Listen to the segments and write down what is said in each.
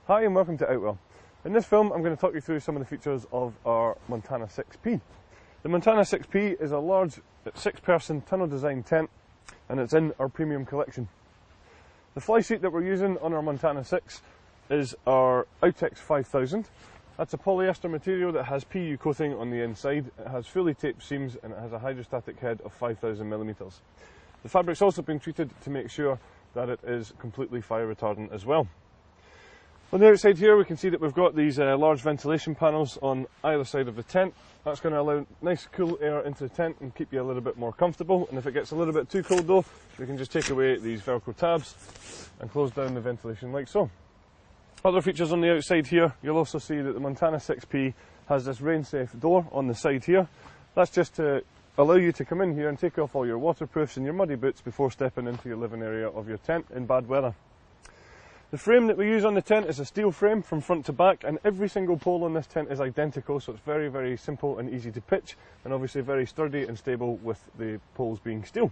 Hi and welcome to Outwell. In this film I'm going to talk you through some of the features of our Montana 6P. The Montana 6P is a large 6-person tunnel design tent and it's in our premium collection. The fly sheet that we're using on our Montana 6 is our Outtex 5000. That's a polyester material that has PU coating on the inside, it has fully taped seams and it has a hydrostatic head of 5000mm. The fabric's also been treated to make sure that it is completely fire retardant as well. On the outside here we can see that we've got these large ventilation panels on either side of the tent. That's going to allow nice cool air into the tent and keep you a little bit more comfortable, and if it gets a little bit too cold though, we can just take away these velcro tabs and close down the ventilation like so. Other features on the outside here, you'll also see that the Montana 6P has this rain safe door on the side here. That's just to allow you to come in here and take off all your waterproofs and your muddy boots before stepping into your living area of your tent in bad weather. The frame that we use on the tent is a steel frame from front to back, and every single pole on this tent is identical, so it's very, very simple and easy to pitch, and obviously very sturdy and stable with the poles being steel.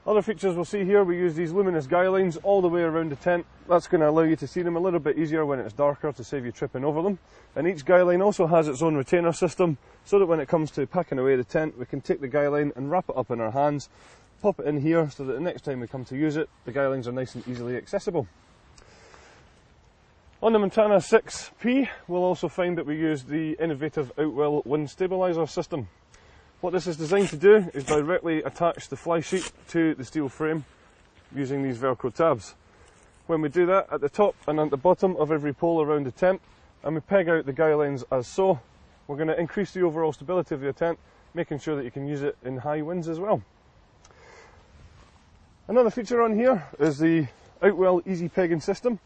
Other features we'll see here, we use these luminous guy lines all the way around the tent. That's going to allow you to see them a little bit easier when it's darker to save you tripping over them. And each guy line also has its own retainer system, so that when it comes to packing away the tent, we can take the guy line and wrap it up in our hands, pop it in here so that the next time we come to use it, the guy lines are nice and easily accessible. On the Montana 6P, we'll also find that we use the innovative Outwell wind stabiliser system. What this is designed to do is directly attach the fly sheet to the steel frame using these velcro tabs. When we do that, at the top and at the bottom of every pole around the tent, and we peg out the guy lines as so, we're going to increase the overall stability of your tent, making sure that you can use it in high winds as well. Another feature on here is the Outwell easy pegging system.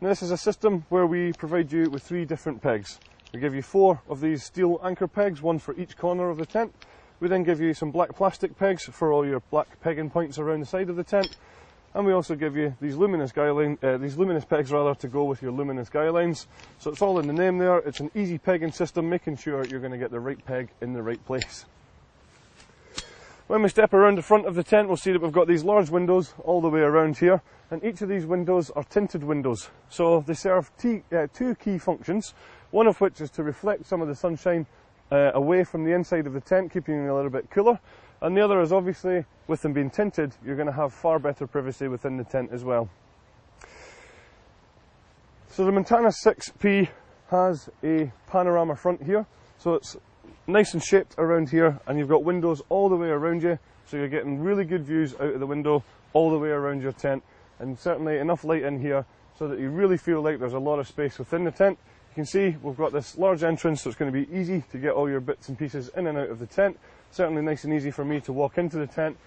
Now this is a system where we provide you with 3 different pegs. We give you 4 of these steel anchor pegs, 1 for each corner of the tent. We then give you some black plastic pegs for all your black pegging points around the side of the tent. And we also give you these luminous pegs to go with your luminous guy lines. So it's all in the name there. It's an easy pegging system, making sure you're going to get the right peg in the right place. When we step around the front of the tent, we'll see that we've got these large windows all the way around here, and each of these windows are tinted windows. So they serve 2 key functions, one of which is to reflect some of the sunshine away from the inside of the tent, keeping it a little bit cooler, and the other is obviously, with them being tinted, you're going to have far better privacy within the tent as well. So the Montana 6P has a panorama front here, so it's nice and shaped around here, and you've got windows all the way around you, so you're getting really good views out of the window all the way around your tent, and certainly enough light in here so that you really feel like there's a lot of space within the tent. You can see we've got this large entrance, so it's going to be easy to get all your bits and pieces in and out of the tent. Certainly nice and easy for me to walk into the tent,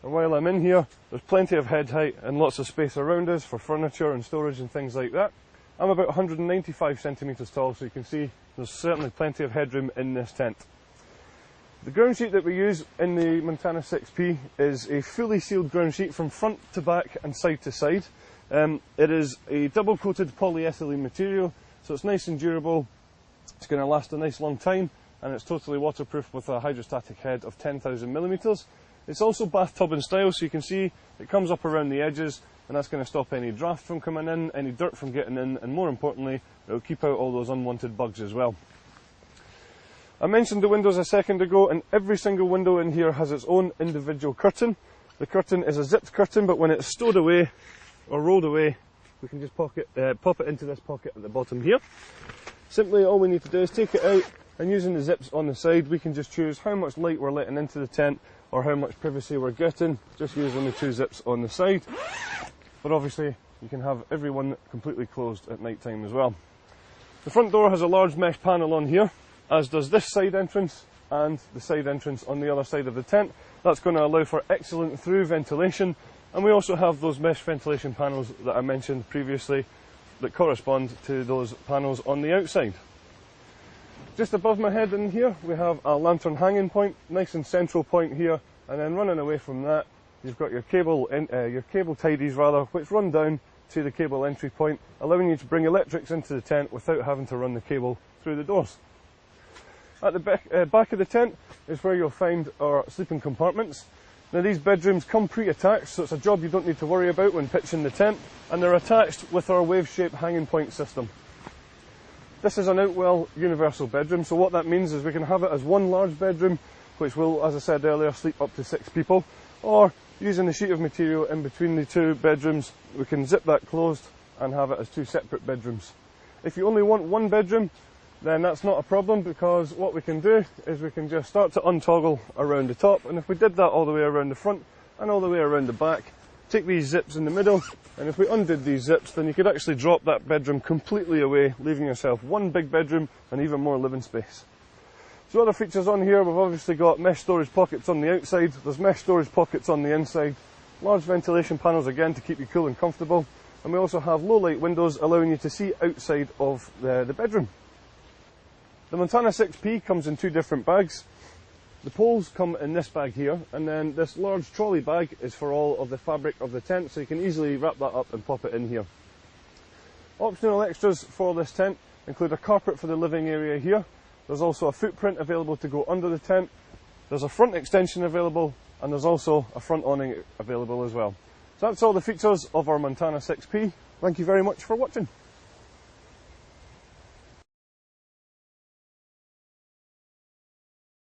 and while I'm in here there's plenty of head height and lots of space around us for furniture and storage and things like that. I'm about 195 centimetres tall, so you can see there's certainly plenty of headroom in this tent. The ground sheet that we use in the Montana 6P is a fully sealed ground sheet from front to back and side to side. It is a double coated polyethylene material, so it's nice and durable, it's going to last a nice long time, and it's totally waterproof with a hydrostatic head of 10,000mm. It's also bathtub in style, so you can see it comes up around the edges, and that's going to stop any draft from coming in, any dirt from getting in, and more importantly, it'll keep out all those unwanted bugs as well. I mentioned the windows a second ago, and every single window in here has its own individual curtain. The curtain is a zipped curtain, but when it's stowed away or rolled away, we can just pop it into this pocket at the bottom here. Simply all we need to do is take it out, and using the zips on the side, we can just choose how much light we're letting into the tent or how much privacy we're getting, just using the 2 zips on the side. But obviously you can have everyone completely closed at night time as well. The front door has a large mesh panel on here, as does this side entrance and the side entrance on the other side of the tent. That's going to allow for excellent through ventilation, and we also have those mesh ventilation panels that I mentioned previously that correspond to those panels on the outside. Just above my head in here we have a lantern hanging point, nice and central point here, and then running away from that you've got your cable tidies which run down to the cable entry point, allowing you to bring electrics into the tent without having to run the cable through the doors. At the back of the tent is where you'll find our sleeping compartments. Now these bedrooms come pre-attached, so it's a job you don't need to worry about when pitching the tent, and they're attached with our wave shape hanging point system. This is an Outwell universal bedroom, so what that means is we can have it as one large bedroom, which will, as I said earlier, sleep up to 6 people, or using the sheet of material in between the 2 bedrooms, we can zip that closed and have it as 2 separate bedrooms. If you only want 1 bedroom, then that's not a problem, because what we can do is we can just start to untoggle around the top, and if we did that all the way around the front and all the way around the back, take these zips in the middle, and if we undid these zips, then you could actually drop that bedroom completely away, leaving yourself 1 big bedroom and even more living space. So other features on here, we've obviously got mesh storage pockets on the outside, there's mesh storage pockets on the inside, large ventilation panels again to keep you cool and comfortable, and we also have low light windows allowing you to see outside of the bedroom. The Montana 6P comes in 2 different bags. The poles come in this bag here, and then this large trolley bag is for all of the fabric of the tent, so you can easily wrap that up and pop it in here. Optional extras for this tent include a carpet for the living area here. There's also a footprint available to go under the tent. There's a front extension available, and there's also a front awning available as well. So that's all the features of our Montana 6P. Thank you very much for watching.